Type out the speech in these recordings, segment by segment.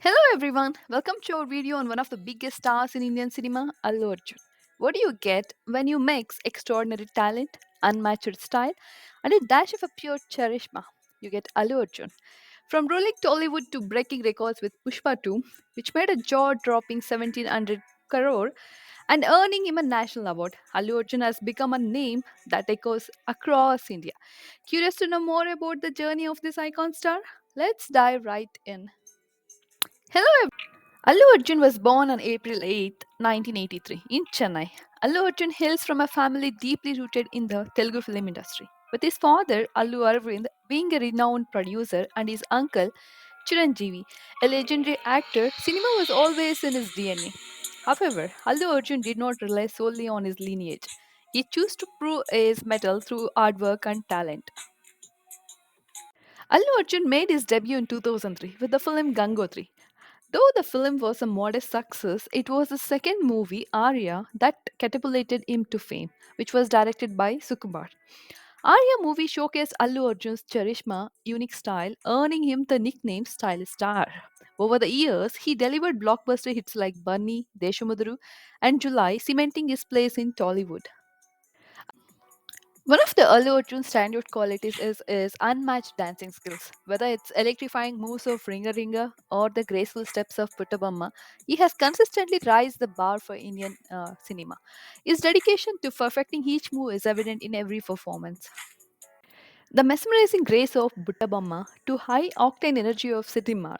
Hello everyone, welcome to our video on one of the biggest stars in Indian cinema, Allu Arjun. What do you get when you mix extraordinary talent, unmatched style, and a dash of a pure charisma? You get Allu Arjun. From rolling Tollywood to breaking records with Pushpa 2, which made a jaw-dropping 1700 crore and earning him a national award, Allu Arjun has become a name that echoes across India. Curious to know more about the journey of this icon star? Let's dive right in. Hello. Allu Arjun was born on April 8, 1983, in Chennai. Allu Arjun hails from a family deeply rooted in the Telugu film industry, with his father, Allu Arvind, being a renowned producer and his uncle, Chiranjeevi, a legendary actor. Cinema was always in his DNA. However, Allu Arjun did not rely solely on his lineage. He chose to prove his mettle through hard work and talent. Allu Arjun made his debut in 2003 with the film Gangotri. Though the film was a modest success, it was the second movie, Arya, that catapulted him to fame, which was directed by Sukumar. Arya movie showcased Allu Arjun's charisma, unique style, earning him the nickname Style Star. Over the years, he delivered blockbuster hits like Bunny, Deshamudru, and July, cementing his place in Tollywood. One of the Allu Arjun's standout qualities is his unmatched dancing skills. Whether it's electrifying moves of Ringa Ringa or the graceful steps of Puttabamma, he has consistently raised the bar for Indian cinema. His dedication to perfecting each move is evident in every performance. The mesmerizing grace of Buttabamma to high octane energy of Siddhimar.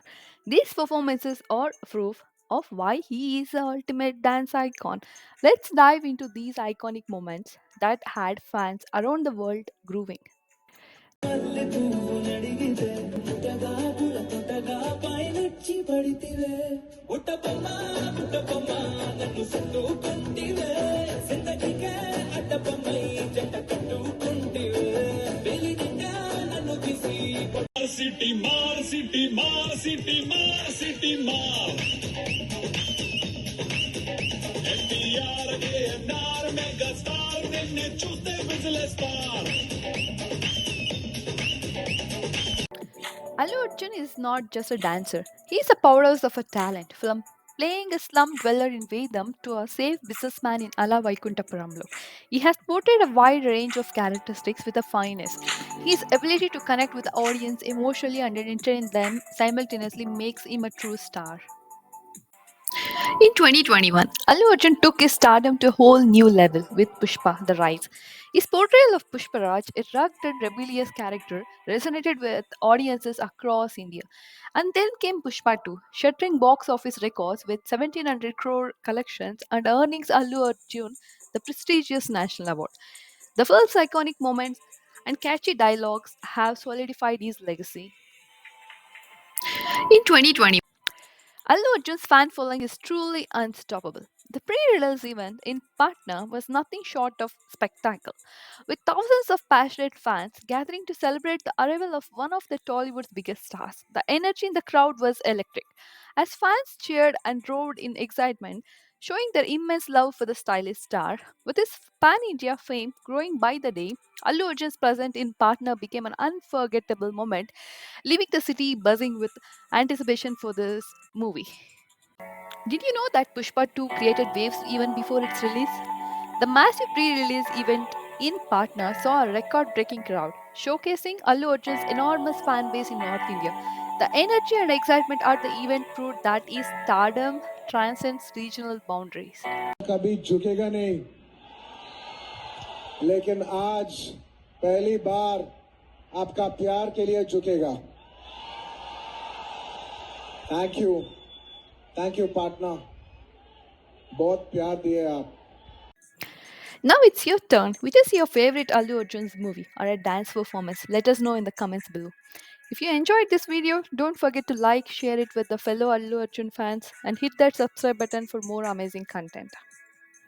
These performances are proof of why he is the ultimate dance icon. Let's dive into these iconic moments that had fans around the world grooving. మల్లె పువ్వు నడిగితే పుట్టగా పుల పుట్టగా పైనొచ్చి పడితివే పుట్టబొమ్మ పుట్టబొమ్మ నన్ను చుట్టుకుంటివే జిందగీకే అడ్డబొమ్మై జంట కట్టుకుంటివే వెలి నిండా నన్ను తీసి city మార్ city మార్ సిటీ మార్ సిటీ మార్ ఎన్టీఆర్ కేఎన్ఆర్ మెగా స్టార్ నిన్నే చూస్తే విజిలేస్తారు. Allu Arjun is not just a dancer, he is a powerhouse of a talent. From playing a slum dweller in Vedam to a safe businessman in Ala Vaikuntapuramlo. He has portrayed a wide range of characteristics with a fineness. His ability to connect with the audience emotionally and entertain them simultaneously makes him a true star. In 2021, Allu Arjun took his stardom to a whole new level with Pushpa The Rise. His portrayal of Pushparaj, a rugged and rebellious character, resonated with audiences across India. And then came Pushpa 2, shattering box office records with 1700 crore collections and earnings Allu Arjun the prestigious national award. The film's iconic moments and catchy dialogues have solidified his legacy. In 2020, Allu Arjun's fan following is truly unstoppable. The pre-release event in Patna was nothing short of spectacle, with thousands of passionate fans gathering to celebrate the arrival of one of the Tollywood's biggest stars. The energy in the crowd was electric, as fans cheered and roared in excitement, showing their immense love for the stylish star. With his pan-India fame growing by the day, Allu Arjun's presence in Patna became an unforgettable moment, leaving the city buzzing with anticipation for this movie. Did you know that Pushpa 2 created waves even before its release? The massive pre-release event in Patna saw a record-breaking crowd, showcasing Allu Arjun's enormous fan base in North India. The energy and excitement at the event proved that his stardom transcends regional boundaries. कभी झुकेगा नहीं, लेकिन आज पहली बार आपका प्यार के लिए झुकेगा. Thank you partner. बहुत प्यार दिए आप. Now it's your turn. Which is your favorite Allu Arjun's movie or a dance performance? Let us know in the comments below. If you enjoyed this video, don't forget to like, share it with the fellow Allu Arjun fans, and hit that subscribe button for more amazing content.